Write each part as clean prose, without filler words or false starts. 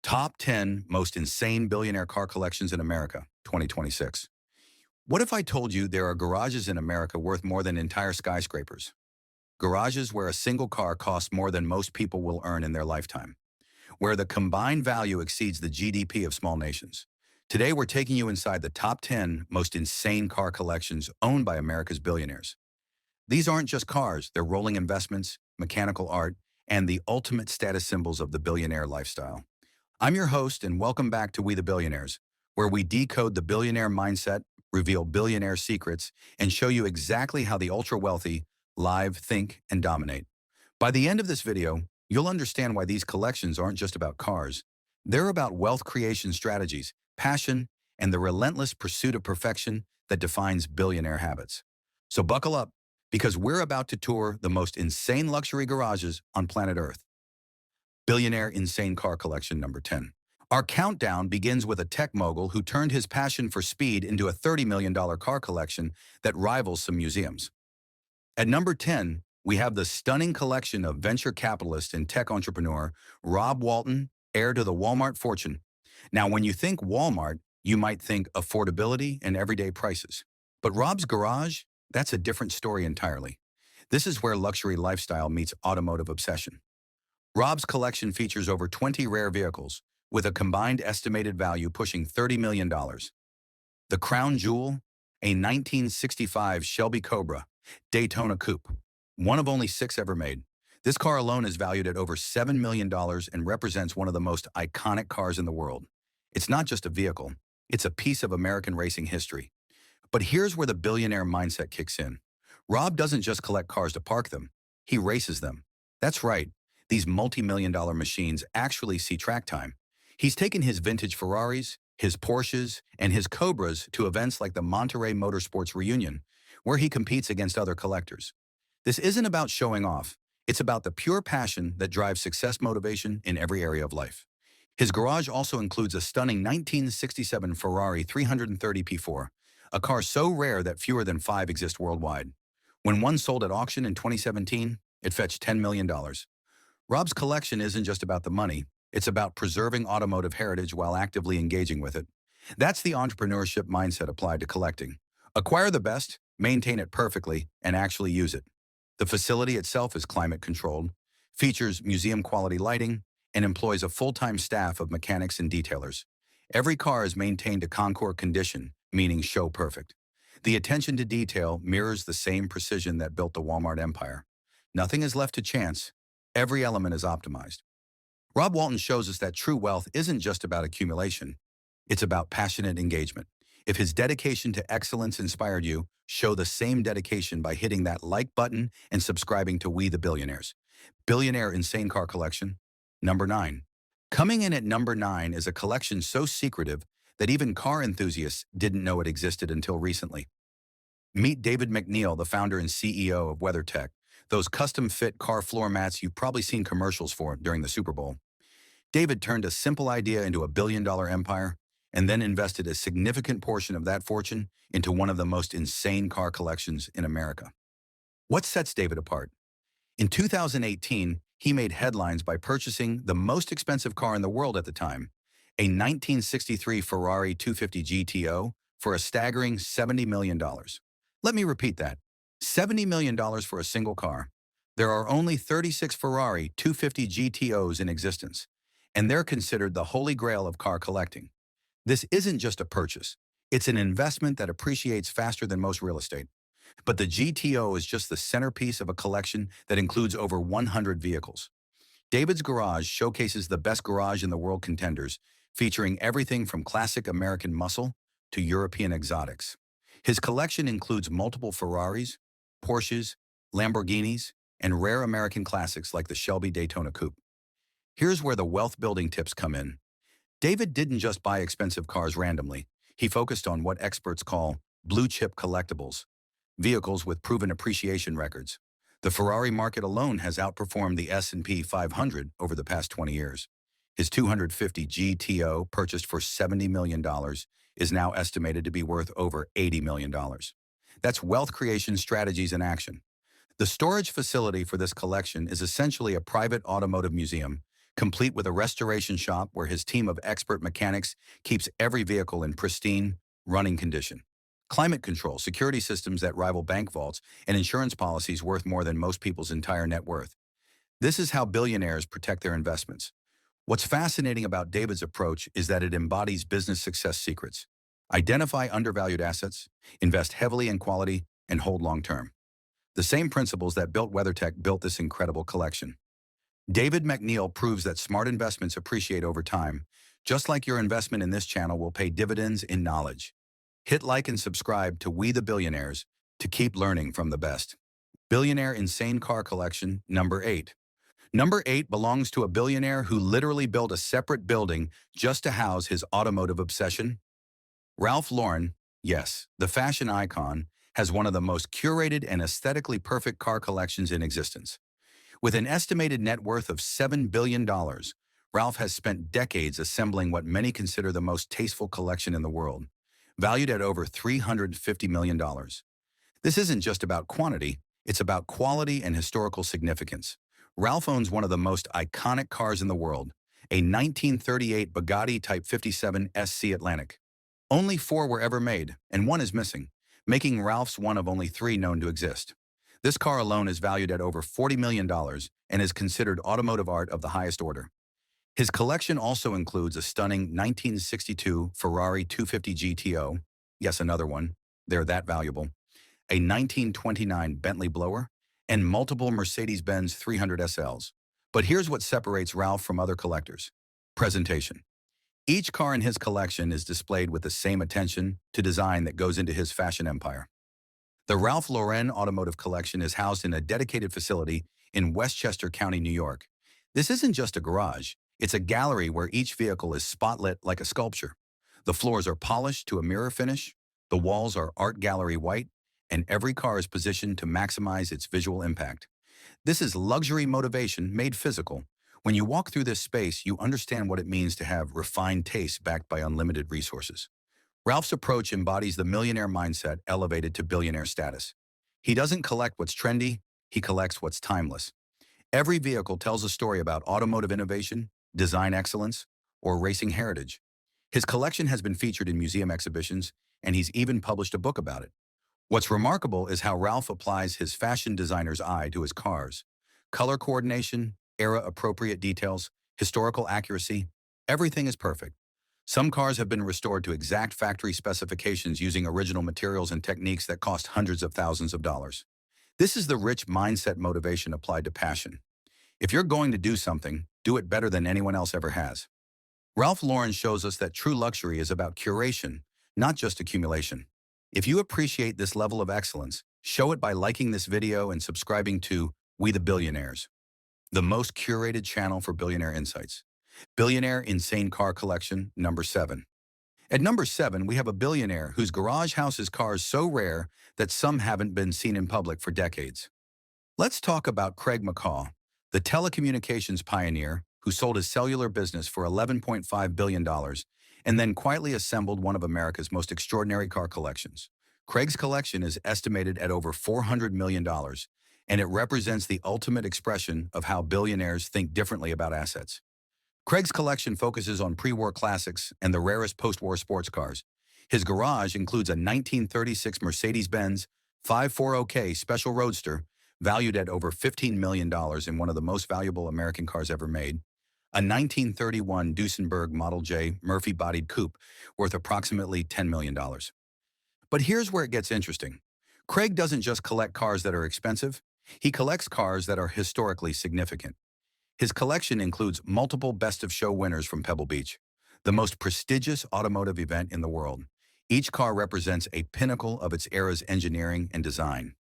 Top 10 most insane billionaire car collections in America, 2026. What if I told you there are garages in America worth more than entire skyscrapers? Garages where a single car costs more than most people will earn in their lifetime, where the combined value exceeds the GDP of small nations. Today, we're taking you inside the top 10 most insane car collections owned by America's billionaires. These aren't just cars, they're rolling investments, mechanical art, and the ultimate status symbols of the billionaire lifestyle. I'm your host, and welcome back to We the Billionaires, where we decode the billionaire mindset, reveal billionaire secrets, and show you exactly how the ultra-wealthy live, think, and dominate. By the end of this video, you'll understand why these collections aren't just about cars. They're about wealth creation strategies, passion, and the relentless pursuit of perfection that defines billionaire habits. So buckle up, because we're about to tour the most insane luxury garages on planet Earth. Billionaire Insane Car Collection number 10. Our countdown begins with a tech mogul who turned his passion for speed into a $30 million car collection that rivals some museums. At number 10, we have the stunning collection of venture capitalist and tech entrepreneur Rob Walton, heir to the Walmart fortune. Now, when you think Walmart, you might think affordability and everyday prices. But Rob's garage, that's a different story entirely. This is where luxury lifestyle meets automotive obsession. Rob's collection features over 20 rare vehicles, with a combined estimated value pushing $30 million. The crown jewel, a 1965 Shelby Cobra Daytona Coupe, one of only 6 ever made. This car alone is valued at over $7 million and represents one of the most iconic cars in the world. It's not just a vehicle, it's a piece of American racing history. But here's where the billionaire mindset kicks in. Rob doesn't just collect cars to park them, he races them. That's right. These multi-million-dollar machines actually see track time. He's taken his vintage Ferraris, his Porsches, and his Cobras to events like the Monterey Motorsports Reunion, where he competes against other collectors. This isn't about showing off. It's about the pure passion that drives success motivation in every area of life. His garage also includes a stunning 1967 Ferrari 330 P4, a car so rare that fewer than 5 exist worldwide. When one sold at auction in 2017, it fetched $10 million. Rob's collection isn't just about the money, it's about preserving automotive heritage while actively engaging with it. That's the entrepreneurship mindset applied to collecting. Acquire the best, maintain it perfectly, and actually use it. The facility itself is climate controlled, features museum-quality lighting, and employs a full-time staff of mechanics and detailers. Every car is maintained to Concours condition, meaning show perfect. The attention to detail mirrors the same precision that built the Walmart empire. Nothing is left to chance. Every element is optimized. Rob Walton shows us that true wealth isn't just about accumulation. It's about passionate engagement. If his dedication to excellence inspired you, show the same dedication by hitting that like button and subscribing to We the Billionaires. Billionaire Insane Car Collection, number 9. Coming in at number 9 is a collection so secretive that even car enthusiasts didn't know it existed until recently. Meet David McNeil, the founder and CEO of WeatherTech, those custom-fit car floor mats you've probably seen commercials for during the Super Bowl. David turned a simple idea into a billion-dollar empire and then invested a significant portion of that fortune into one of the most insane car collections in America. What sets David apart? In 2018, he made headlines by purchasing the most expensive car in the world at the time, a 1963 Ferrari 250 GTO, for a staggering $70 million. Let me repeat that. $70 million for a single car. There are only 36 Ferrari 250 GTOs in existence, and they're considered the holy grail of car collecting. This isn't just a purchase. It's an investment that appreciates faster than most real estate. But the GTO is just the centerpiece of a collection that includes over 100 vehicles. David's garage showcases the best garage in the world contenders, featuring everything from classic American muscle to European exotics. His collection includes multiple Ferraris, Porsches, Lamborghinis, and rare American classics like the Shelby Daytona Coupe. Here's where the wealth-building tips come in. David didn't just buy expensive cars randomly. He focused on what experts call blue-chip collectibles, vehicles with proven appreciation records. The Ferrari market alone has outperformed the S&P 500 over the past 20 years. His 250 GTO, purchased for $70 million, is now estimated to be worth over $80 million. That's wealth creation strategies in action. The storage facility for this collection is essentially a private automotive museum, complete with a restoration shop where his team of expert mechanics keeps every vehicle in pristine, running condition. Climate control, security systems that rival bank vaults, and insurance policies worth more than most people's entire net worth. This is how billionaires protect their investments. What's fascinating about David's approach is that it embodies business success secrets. Identify undervalued assets, invest heavily in quality, and hold long-term. The same principles that built WeatherTech built this incredible collection. David McNeil proves that smart investments appreciate over time, just like your investment in this channel will pay dividends in knowledge. Hit like and subscribe to We the Billionaires to keep learning from the best. Billionaire Insane Car Collection, number 8. Number 8 belongs to a billionaire who literally built a separate building just to house his automotive obsession. Ralph Lauren, yes, the fashion icon, has one of the most curated and aesthetically perfect car collections in existence. With an estimated net worth of $7 billion, Ralph has spent decades assembling what many consider the most tasteful collection in the world, valued at over $350 million. This isn't just about quantity, it's about quality and historical significance. Ralph owns one of the most iconic cars in the world, a 1938 Bugatti Type 57 SC Atlantic. Only 4 were ever made, and 1 is missing, making Ralph's one of only 3 known to exist. This car alone is valued at over $40 million and is considered automotive art of the highest order. His collection also includes a stunning 1962 Ferrari 250 GTO, yes, another one, they're that valuable, a 1929 Bentley blower, and multiple Mercedes-Benz 300 SLs. But here's what separates Ralph from other collectors: presentation. Each car in his collection is displayed with the same attention to design that goes into his fashion empire. The Ralph Lauren Automotive Collection is housed in a dedicated facility in Westchester County, New York. This isn't just a garage, it's a gallery where each vehicle is spotlit like a sculpture. The floors are polished to a mirror finish, the walls are art gallery white, and every car is positioned to maximize its visual impact. This is luxury motivation made physical. When you walk through this space, you understand what it means to have refined tastes backed by unlimited resources. Ralph's approach embodies the millionaire mindset elevated to billionaire status. He doesn't collect what's trendy, he collects what's timeless. Every vehicle tells a story about automotive innovation, design excellence, or racing heritage. His collection has been featured in museum exhibitions, and he's even published a book about it. What's remarkable is how Ralph applies his fashion designer's eye to his cars. Color coordination, era-appropriate details, historical accuracy, everything is perfect. Some cars have been restored to exact factory specifications using original materials and techniques that cost hundreds of thousands of dollars. This is the rich mindset motivation applied to passion. If you're going to do something, do it better than anyone else ever has. Ralph Lauren shows us that true luxury is about curation, not just accumulation. If you appreciate this level of excellence, show it by liking this video and subscribing to We the Billionaires, the most curated channel for billionaire insights. Billionaire Insane Car Collection, number 7. At number 7, we have a billionaire whose garage houses cars so rare that some haven't been seen in public for decades. Let's talk about Craig McCaw, the telecommunications pioneer who sold his cellular business for $11.5 billion and then quietly assembled one of America's most extraordinary car collections. Craig's collection is estimated at over $400 million, and it represents the ultimate expression of how billionaires think differently about assets. Craig's collection focuses on pre-war classics and the rarest post-war sports cars. His garage includes a 1936 Mercedes-Benz 540K Special Roadster, valued at over $15 million in one of the most valuable American cars ever made, a 1931 Duesenberg Model J Murphy-bodied coupe worth approximately $10 million. But here's where it gets interesting. Craig doesn't just collect cars that are expensive, he collects cars that are historically significant. His collection includes multiple Best of Show winners from Pebble Beach, the most prestigious automotive event in the world. Each car represents a pinnacle of its era's engineering and design.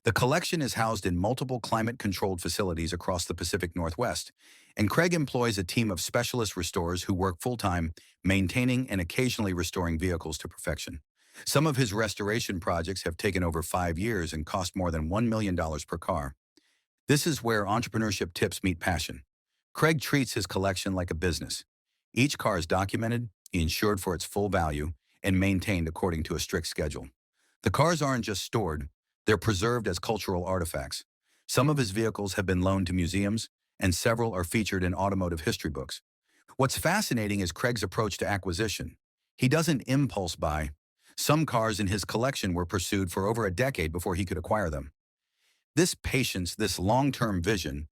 The collection is housed in multiple climate-controlled facilities across the Pacific Northwest, and Craig employs a team of specialist restorers who work full-time, maintaining and occasionally restoring vehicles to perfection. Some of his restoration projects have taken over 5 years and cost more than $1 million per car. This is where entrepreneurship tips meet passion. Craig treats his collection like a business. Each car is documented, insured for its full value, and maintained according to a strict schedule. The cars aren't just stored, they're preserved as cultural artifacts. Some of his vehicles have been loaned to museums, and several are featured in automotive history books. What's fascinating is Craig's approach to acquisition. He doesn't impulse buy. Some cars in his collection were pursued for over a decade before he could acquire them. This patience, this long-term vision,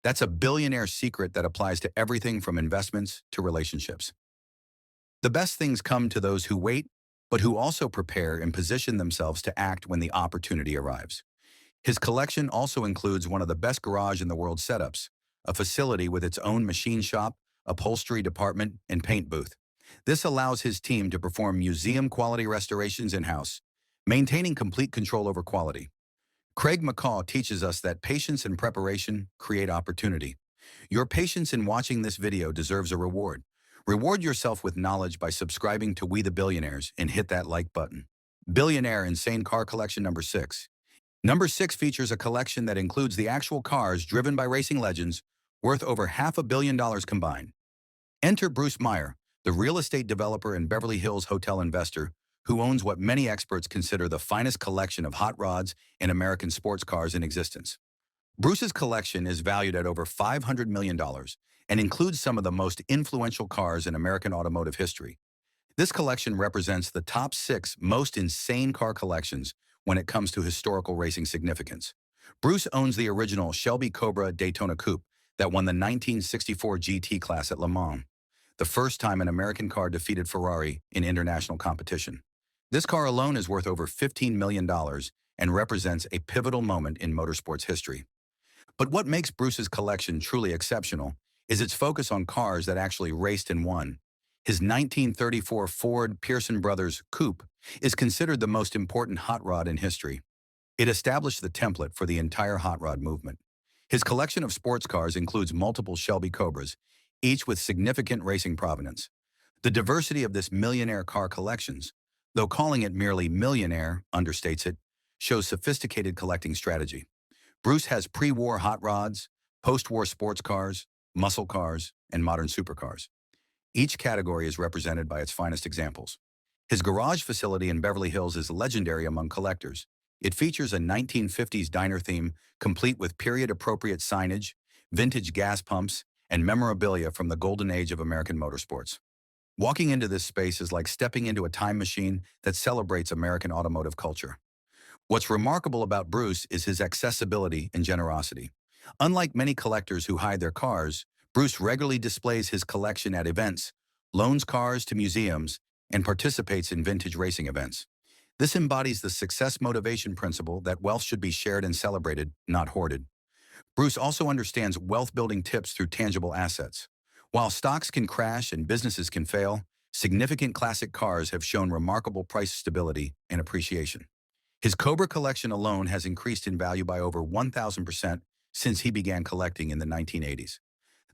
that's a billionaire secret that applies to everything from investments to relationships. The best things come to those who wait, but who also prepare and position themselves to act when the opportunity arrives. His collection also includes one of the best garage in the world setups, a facility with its own machine shop, upholstery department, and paint booth. This allows his team to perform museum-quality restorations in-house, maintaining complete control over quality. Craig McCaw teaches us that patience and preparation create opportunity. Your patience in watching this video deserves a reward. Reward yourself with knowledge by subscribing to We the Billionaires and hit that like button. Billionaire Insane Car Collection number 6. Number 6 features a collection that includes the actual cars driven by racing legends, worth over $500 million combined. Enter Bruce Meyer, the real estate developer and Beverly Hills hotel investor, who owns what many experts consider the finest collection of hot rods and American sports cars in existence. Bruce's collection is valued at over $500 million and includes some of the most influential cars in American automotive history. This collection represents the top 6 most insane car collections when it comes to historical racing significance. Bruce owns the original Shelby Cobra Daytona Coupe that won the 1964 GT class at Le Mans, the first time an American car defeated Ferrari in international competition. This car alone is worth over $15 million and represents a pivotal moment in motorsports history. But what makes Bruce's collection truly exceptional is its focus on cars that actually raced and won. His 1934 Ford Pearson Brothers Coupe is considered the most important hot rod in history. It established the template for the entire hot rod movement. His collection of sports cars includes multiple Shelby Cobras, each with significant racing provenance. The diversity of this millionaire car collections, though calling it merely millionaire understates it, shows sophisticated collecting strategy. Bruce has pre-war hot rods, post-war sports cars, muscle cars, and modern supercars. Each category is represented by its finest examples. His garage facility in Beverly Hills is legendary among collectors. It features a 1950s diner theme, complete with period-appropriate signage, vintage gas pumps, and memorabilia from the golden age of American motorsports. Walking into this space is like stepping into a time machine that celebrates American automotive culture. What's remarkable about Bruce is his accessibility and generosity. Unlike many collectors who hide their cars, Bruce regularly displays his collection at events, loans cars to museums, and participates in vintage racing events. This embodies the success motivation principle that wealth should be shared and celebrated, not hoarded. Bruce also understands wealth-building tips through tangible assets. While stocks can crash and businesses can fail, significant classic cars have shown remarkable price stability and appreciation. His Cobra collection alone has increased in value by over 1,000% since he began collecting in the 1980s.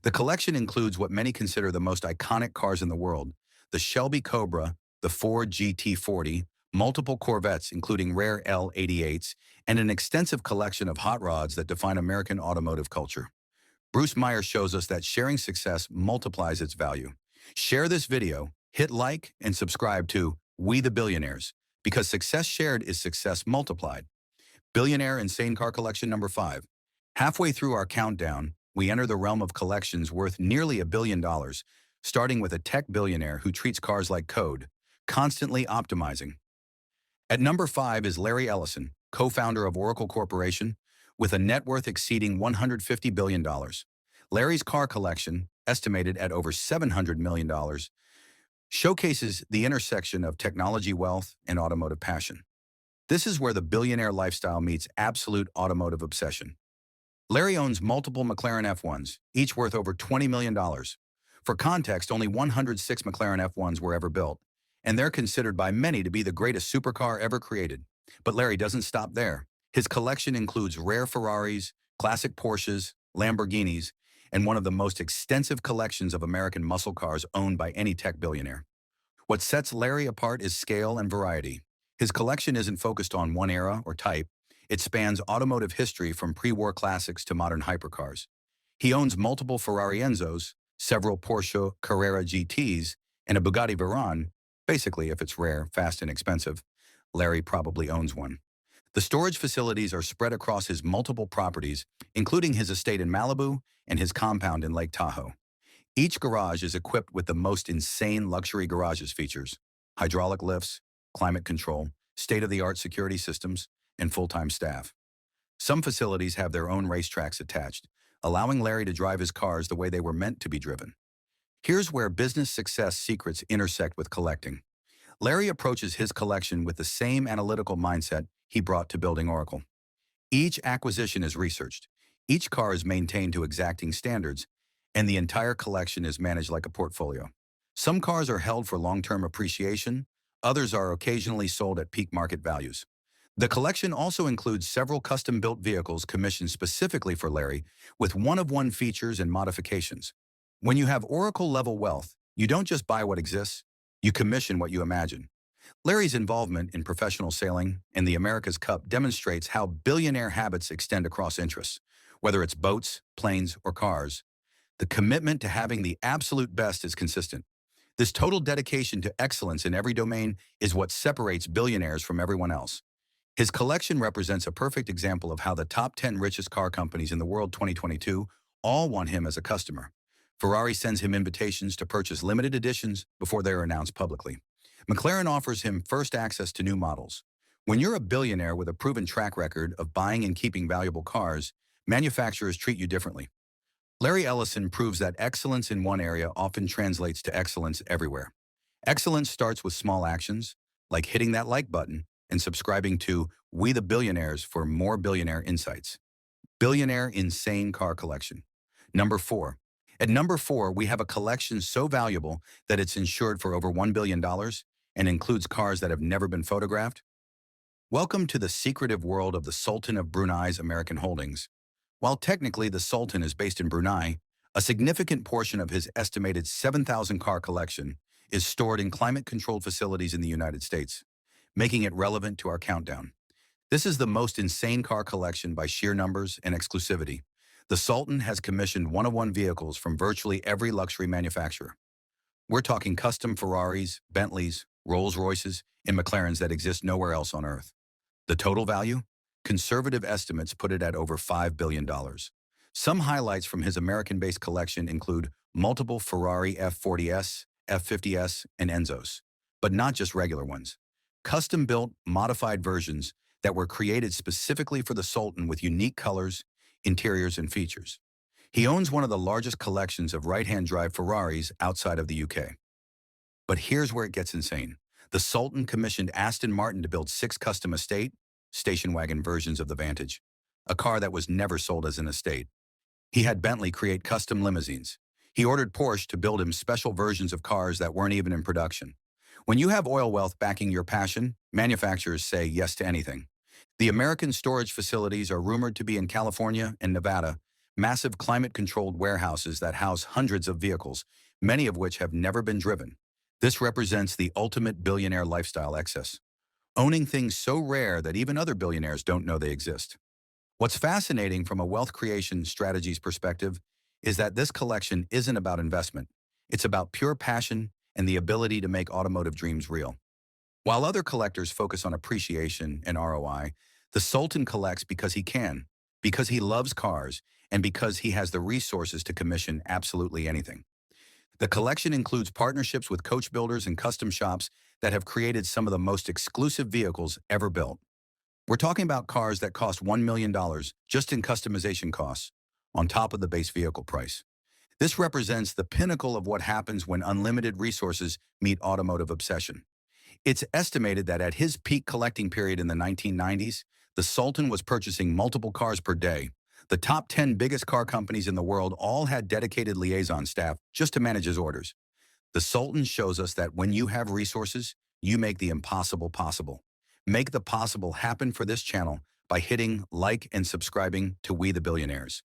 The collection includes what many consider the most iconic cars in the world: the Shelby Cobra, the Ford GT40, multiple Corvettes including rare L88s, and an extensive collection of hot rods that define American automotive culture. Bruce Meyer shows us that sharing success multiplies its value. Share this video, hit like, and subscribe to We the Billionaires, because success shared is success multiplied. Billionaire Insane Car Collection number 5. Halfway through our countdown, we enter the realm of collections worth nearly $1 billion, starting with a tech billionaire who treats cars like code, constantly optimizing. At number 5 is Larry Ellison, co-founder of Oracle Corporation, with a net worth exceeding $150 billion. Larry's car collection, estimated at over $700 million, showcases the intersection of technology wealth and automotive passion. This is where the billionaire lifestyle meets absolute automotive obsession. Larry owns multiple McLaren F1s, each worth over $20 million. For context, only 106 McLaren F1s were ever built, and they're considered by many to be the greatest supercar ever created. But Larry doesn't stop there. His collection includes rare Ferraris, classic Porsches, Lamborghinis, and one of the most extensive collections of American muscle cars owned by any tech billionaire. What sets Larry apart is scale and variety. His collection isn't focused on one era or type. It spans automotive history from pre-war classics to modern hypercars. He owns multiple Ferrari Enzos, several Porsche Carrera GTs, and a Bugatti Veyron. Basically, if it's rare, fast, and expensive, Larry probably owns one. The storage facilities are spread across his multiple properties, including his estate in Malibu and his compound in Lake Tahoe. Each garage is equipped with the most insane luxury garages features: hydraulic lifts, climate control, state-of-the-art security systems, and full-time staff. Some facilities have their own racetracks attached, allowing Larry to drive his cars the way they were meant to be driven. Here's where business success secrets intersect with collecting. Larry approaches his collection with the same analytical mindset he brought to building Oracle. Each acquisition is researched, each car is maintained to exacting standards, and the entire collection is managed like a portfolio. Some cars are held for long-term appreciation, others are occasionally sold at peak market values. The collection also includes several custom-built vehicles commissioned specifically for Larry, with one-of-one features and modifications. When you have Oracle-level wealth, you don't just buy what exists, you commission what you imagine. Larry's involvement in professional sailing and the America's Cup demonstrates how billionaire habits extend across interests. Whether it's boats, planes, or cars, the commitment to having the absolute best is consistent. This total dedication to excellence in every domain is what separates billionaires from everyone else. His collection represents a perfect example of how the top 10 richest car companies in the world 2022 all want him as a customer. Ferrari sends him invitations to purchase limited editions before they are announced publicly. McLaren offers him first access to new models. When you're a billionaire with a proven track record of buying and keeping valuable cars, manufacturers treat you differently. Larry Ellison proves that excellence in one area often translates to excellence everywhere. Excellence starts with small actions, like hitting that like button and subscribing to We the Billionaires for more billionaire insights. Billionaire Insane Car Collection. Number 4. At number 4, we have a collection so valuable that it's insured for over $1 billion and includes cars that have never been photographed. Welcome to the secretive world of the Sultan of Brunei's American holdings. While technically the Sultan is based in Brunei, a significant portion of his estimated 7,000 car collection is stored in climate-controlled facilities in the United States, making it relevant to our countdown. This is the most insane car collection by sheer numbers and exclusivity. The Sultan has commissioned one-of-one vehicles from virtually every luxury manufacturer. We're talking custom Ferraris, Bentleys, Rolls-Royces, and McLarens that exist nowhere else on Earth. The total value? Conservative estimates put it at over $5 billion. Some highlights from his American-based collection include multiple Ferrari F40S, F50S, and Enzos, but not just regular ones. Custom-built, modified versions that were created specifically for the Sultan with unique colors, interiors, and features. He owns one of the largest collections of right-hand drive Ferraris outside of the UK. But here's where it gets insane. The Sultan commissioned Aston Martin to build 6 custom station wagon versions of the Vantage, a car that was never sold as an estate. He had Bentley create custom limousines. He ordered Porsche to build him special versions of cars that weren't even in production. When you have oil wealth backing your passion, manufacturers say yes to anything. The American storage facilities are rumored to be in California and Nevada, massive climate-controlled warehouses that house hundreds of vehicles, many of which have never been driven. This represents the ultimate billionaire lifestyle excess, owning things so rare that even other billionaires don't know they exist. What's fascinating from a wealth creation strategies perspective is that this collection isn't about investment. It's about pure passion and the ability to make automotive dreams real. While other collectors focus on appreciation and ROI, the Sultan collects because he can, because he loves cars, and because he has the resources to commission absolutely anything. The collection includes partnerships with coach builders and custom shops that have created some of the most exclusive vehicles ever built. We're talking about cars that cost $1 million just in customization costs, on top of the base vehicle price. This represents the pinnacle of what happens when unlimited resources meet automotive obsession. It's estimated that at his peak collecting period in the 1990s, the Sultan was purchasing multiple cars per day. The top 10 biggest car companies in the world all had dedicated liaison staff just to manage his orders. The Sultan shows us that when you have resources, you make the impossible possible. Make the possible happen for this channel by hitting like and subscribing to We the Billionaires.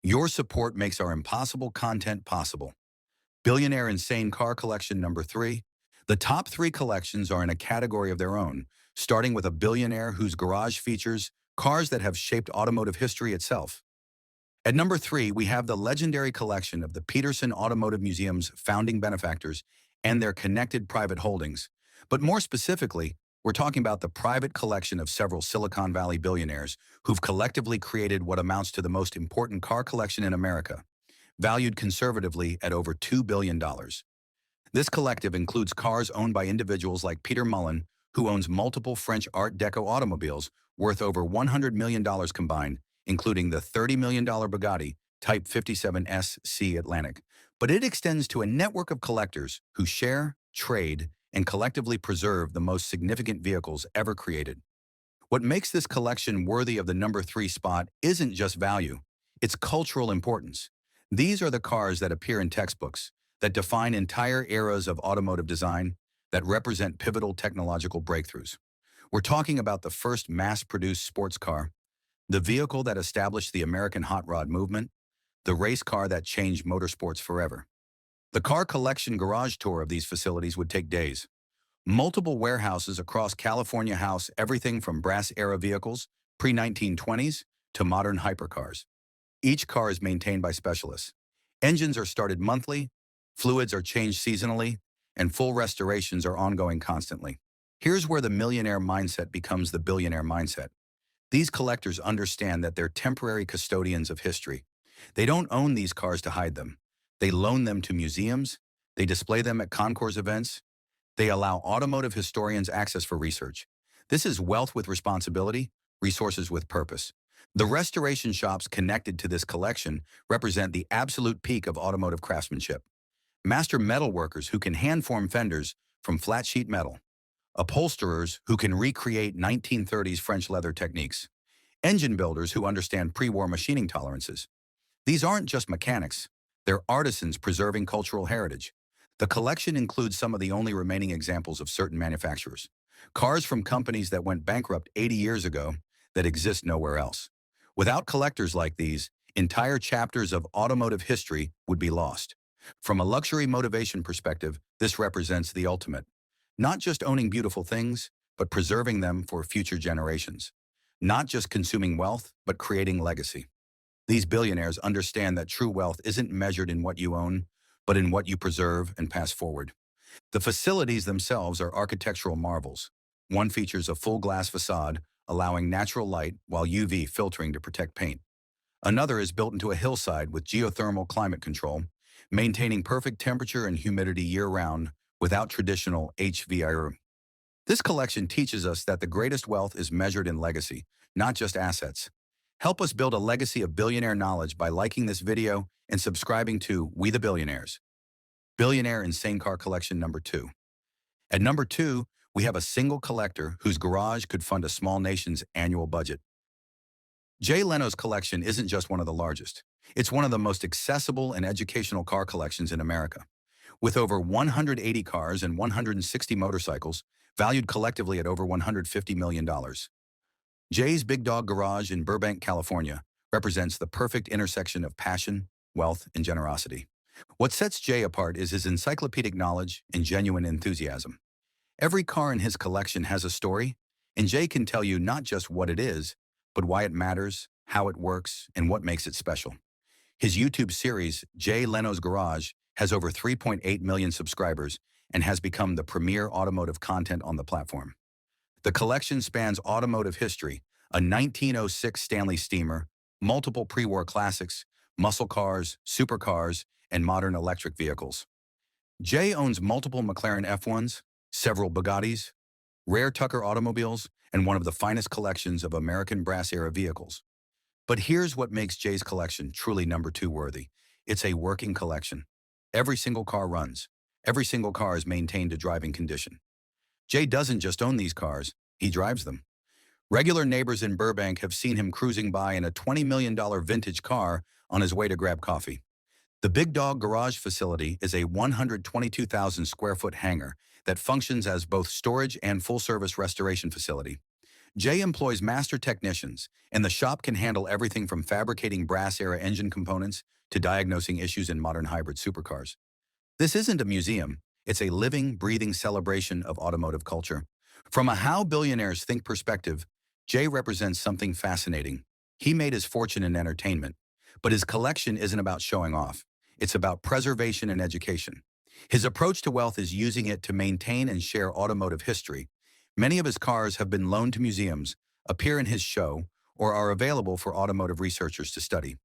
Your support makes our impossible content possible. Billionaire Insane Car Collection number 3. The top 3 collections are in a category of their own, starting with a billionaire whose garage features cars that have shaped automotive history itself. At number 3, we have the legendary collection of the Peterson Automotive Museum's founding benefactors and their connected private holdings. But more specifically, We're talking about the private collection of several Silicon Valley billionaires who've collectively created what amounts to the most important car collection in America, valued conservatively at over $2 billion. This collective includes cars owned by individuals like Peter Mullen, who owns multiple French Art Deco automobiles worth over $100 million combined, including the $30 million Bugatti Type 57SC Atlantic. But it extends to a network of collectors who share, trade, and collectively preserve the most significant vehicles ever created. What makes this collection worthy of the number 3 spot isn't just value, it's cultural importance. These are the cars that appear in textbooks, that define entire eras of automotive design, that represent pivotal technological breakthroughs. We're talking about the first mass-produced sports car, the vehicle that established the American hot rod movement, the race car that changed motorsports forever. The car collection garage tour of these facilities would take days. Multiple warehouses across California house everything from brass-era vehicles, pre-1920s, to modern hypercars. Each car is maintained by specialists. Engines are started monthly, fluids are changed seasonally, and full restorations are ongoing constantly. Here's where the millionaire mindset becomes the billionaire mindset. These collectors understand that they're temporary custodians of history. They don't own these cars to hide them. They loan them to museums, they display them at concours events, they allow automotive historians access for research. This is wealth with responsibility, resources with purpose. The restoration shops connected to this collection represent the absolute peak of automotive craftsmanship. Master metalworkers who can hand-form fenders from flat sheet metal. Upholsterers who can recreate 1930s French leather techniques. Engine builders who understand pre-war machining tolerances. These aren't just mechanics, they're artisans preserving cultural heritage. The collection includes some of the only remaining examples of certain manufacturers. Cars from companies that went bankrupt 80 years ago that exist nowhere else. Without collectors like these, entire chapters of automotive history would be lost. From a luxury motivation perspective, this represents the ultimate. Not just owning beautiful things, but preserving them for future generations. Not just consuming wealth, but creating legacy. These billionaires understand that true wealth isn't measured in what you own, but in what you preserve and pass forward. The facilities themselves are architectural marvels. One features a full glass facade, allowing natural light while UV filtering to protect paint. Another is built into a hillside with geothermal climate control, maintaining perfect temperature and humidity year-round without traditional HVAC. This collection teaches us that the greatest wealth is measured in legacy, not just assets. Help us build a legacy of billionaire knowledge by liking this video and subscribing to We the Billionaires. Billionaire Insane Car Collection number 2. At number 2, we have a single collector whose garage could fund a small nation's annual budget. Jay Leno's collection isn't just one of the largest. It's one of the most accessible and educational car collections in America. With over 180 cars and 160 motorcycles, valued collectively at over $150 million. Jay's Big Dog Garage in Burbank, California, represents the perfect intersection of passion, wealth, and generosity. What sets Jay apart is his encyclopedic knowledge and genuine enthusiasm. Every car in his collection has a story, and Jay can tell you not just what it is, but why it matters, how it works, and what makes it special. His YouTube series, Jay Leno's Garage, has over 3.8 million subscribers and has become the premier automotive content on the platform. The collection spans automotive history, a 1906 Stanley Steamer, multiple pre-war classics, muscle cars, supercars, and modern electric vehicles. Jay owns multiple McLaren F1s, several Bugattis, rare Tucker automobiles, and one of the finest collections of American brass-era vehicles. But here's what makes Jay's collection truly number 2 worthy. It's a working collection. Every single car runs. Every single car is maintained to driving condition. Jay doesn't just own these cars, he drives them. Regular neighbors in Burbank have seen him cruising by in a $20 million vintage car on his way to grab coffee. The Big Dog Garage facility is a 122,000 square foot hangar that functions as both storage and full-service restoration facility. Jay employs master technicians, and the shop can handle everything from fabricating brass-era engine components to diagnosing issues in modern hybrid supercars. This isn't a museum, it's a living, breathing celebration of automotive culture. From a how billionaires think perspective, Jay represents something fascinating. He made his fortune in entertainment, but his collection isn't about showing off. It's about preservation and education. His approach to wealth is using it to maintain and share automotive history, Many of his cars have been loaned to museums, appear in his show, or are available for automotive researchers to study.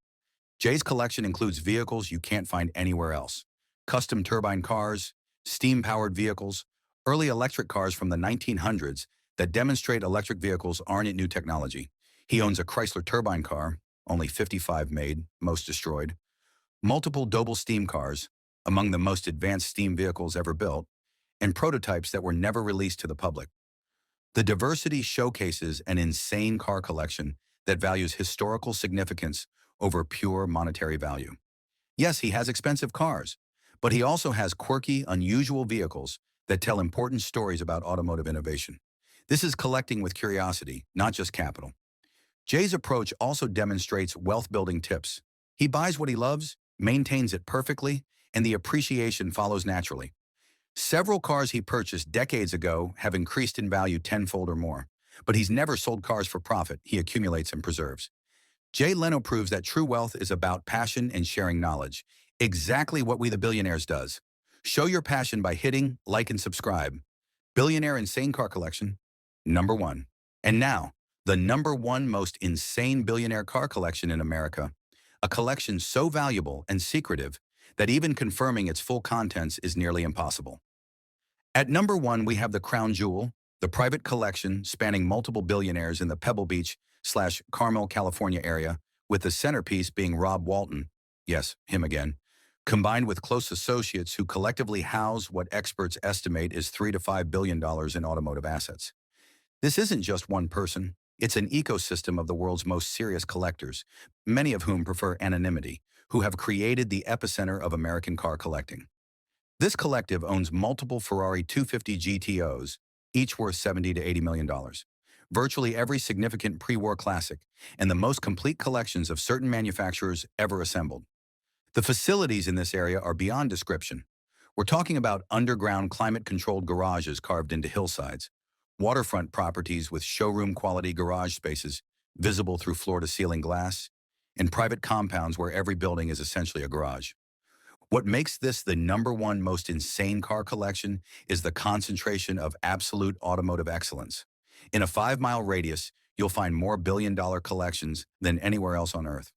Jay's collection includes vehicles you can't find anywhere else. Custom turbine cars, steam-powered vehicles, early electric cars from the 1900s that demonstrate electric vehicles aren't new technology. He owns a Chrysler turbine car, only 55 made, most destroyed, multiple Doble steam cars, among the most advanced steam vehicles ever built, and prototypes that were never released to the public. The diversity showcases an insane car collection that values historical significance over pure monetary value. Yes, he has expensive cars, but he also has quirky, unusual vehicles that tell important stories about automotive innovation. This is collecting with curiosity, not just capital. Jay's approach also demonstrates wealth-building tips. He buys what he loves, maintains it perfectly, and the appreciation follows naturally. Several cars he purchased decades ago have increased in value tenfold or more, but he's never sold cars for profit. He accumulates and preserves. Jay Leno proves that true wealth is about passion and sharing knowledge, exactly what We the Billionaires does. Show your passion by hitting like and subscribe. Billionaire Insane Car Collection, #1. And now, the #1 most insane billionaire car collection in America, a collection so valuable and secretive that even confirming its full contents is nearly impossible. At #1, we have the crown jewel, the private collection spanning multiple billionaires in the Pebble Beach/Carmel, California area, with the centerpiece being Rob Walton, yes, him again, combined with close associates who collectively house what experts estimate is $3 to $5 billion in automotive assets. This isn't just one person. It's an ecosystem of the world's most serious collectors, many of whom prefer anonymity, who have created the epicenter of American car collecting. This collective owns multiple Ferrari 250 GTOs, each worth $70 to $80 million, virtually every significant pre-war classic, and the most complete collections of certain manufacturers ever assembled. The facilities in this area are beyond description. We're talking about underground climate-controlled garages carved into hillsides, waterfront properties with showroom-quality garage spaces visible through floor-to-ceiling glass, and private compounds where every building is essentially a garage. What makes this the #1 most insane car collection is the concentration of absolute automotive excellence. In a 5-mile radius, you'll find more billion-dollar collections than anywhere else on Earth.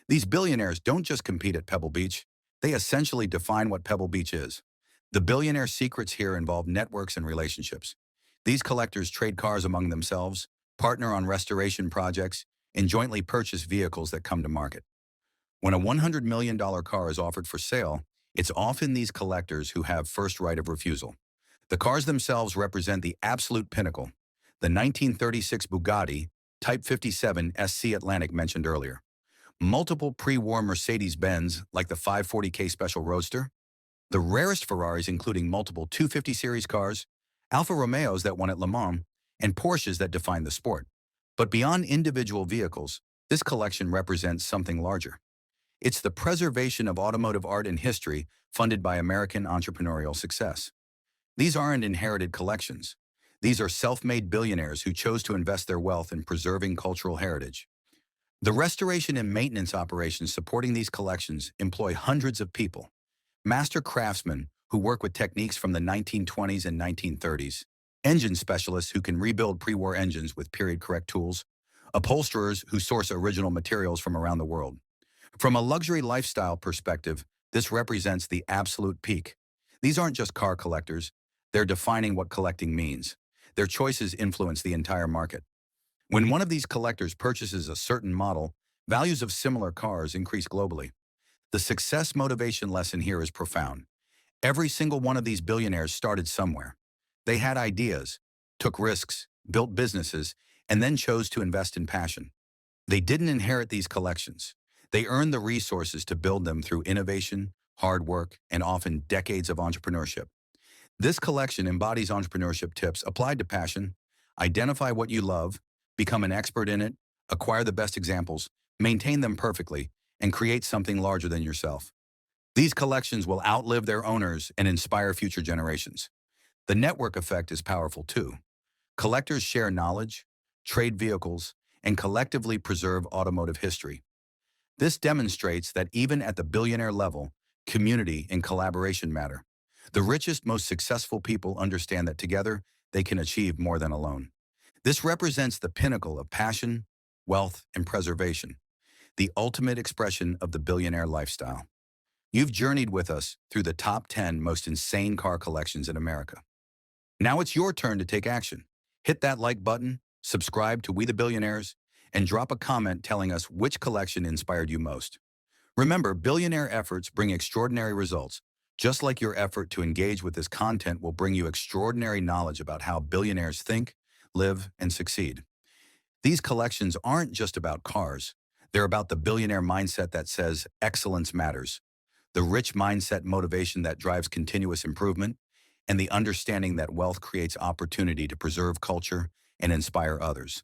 These billionaires don't just compete at Pebble Beach, they essentially define what Pebble Beach is. The billionaire secrets here involve networks and relationships. These collectors trade cars among themselves, partner on restoration projects, and jointly purchase vehicles that come to market. When a $100 million car is offered for sale, it's often these collectors who have first right of refusal. The cars themselves represent the absolute pinnacle, the 1936 Bugatti, Type 57 SC Atlantic mentioned earlier. Multiple pre-war Mercedes-Benz, like the 540K Special Roadster, the rarest Ferraris including multiple 250 series cars, Alfa Romeos that won at Le Mans, and Porsches that define the sport. But beyond individual vehicles, this collection represents something larger. It's the preservation of automotive art and history funded by American entrepreneurial success. These aren't inherited collections. These are self-made billionaires who chose to invest their wealth in preserving cultural heritage. The restoration and maintenance operations supporting these collections employ hundreds of people, master craftsmen who work with techniques from the 1920s and 1930s, engine specialists who can rebuild pre-war engines with period-correct tools, upholsterers who source original materials from around the world. From a luxury lifestyle perspective, this represents the absolute peak. These aren't just car collectors, they're defining what collecting means. Their choices influence the entire market. When one of these collectors purchases a certain model, values of similar cars increase globally. The success motivation lesson here is profound. Every single one of these billionaires started somewhere. They had ideas, took risks, built businesses, and then chose to invest in passion. They didn't inherit these collections. They earned the resources to build them through innovation, hard work, and often decades of entrepreneurship. This collection embodies entrepreneurship tips applied to passion: identify what you love, become an expert in it, acquire the best examples, maintain them perfectly, and create something larger than yourself. These collections will outlive their owners and inspire future generations. The network effect is powerful too. Collectors share knowledge, trade vehicles, and collectively preserve automotive history. This demonstrates that even at the billionaire level, community and collaboration matter. The richest, most successful people understand that together, they can achieve more than alone. This represents the pinnacle of passion, wealth, and preservation, the ultimate expression of the billionaire lifestyle. You've journeyed with us through the top 10 most insane car collections in America. Now it's your turn to take action. Hit that like button, subscribe to We the Billionaires, and drop a comment telling us which collection inspired you most. Remember, billionaire efforts bring extraordinary results, just like your effort to engage with this content will bring you extraordinary knowledge about how billionaires think, live, and succeed. These collections aren't just about cars. They're about the billionaire mindset that says excellence matters, the rich mindset motivation that drives continuous improvement, and the understanding that wealth creates opportunity to preserve culture and inspire others.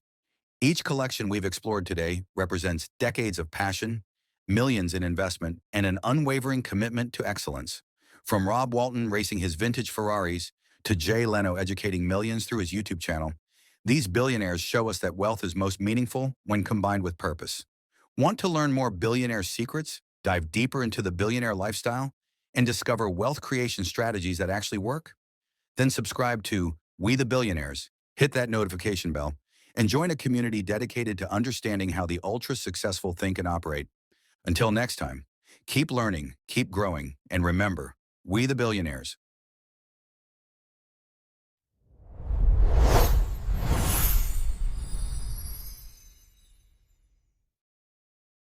Each collection we've explored today represents decades of passion, millions in investment, and an unwavering commitment to excellence. From Rob Walton racing his vintage Ferraris to Jay Leno educating millions through his YouTube channel, these billionaires show us that wealth is most meaningful when combined with purpose. Want to learn more billionaire secrets, dive deeper into the billionaire lifestyle, and discover wealth creation strategies that actually work? Then subscribe to We the Billionaires, hit that notification bell, and join a community dedicated to understanding how the ultra-successful think and operate. Until next time, keep learning, keep growing, and remember, We the Billionaires.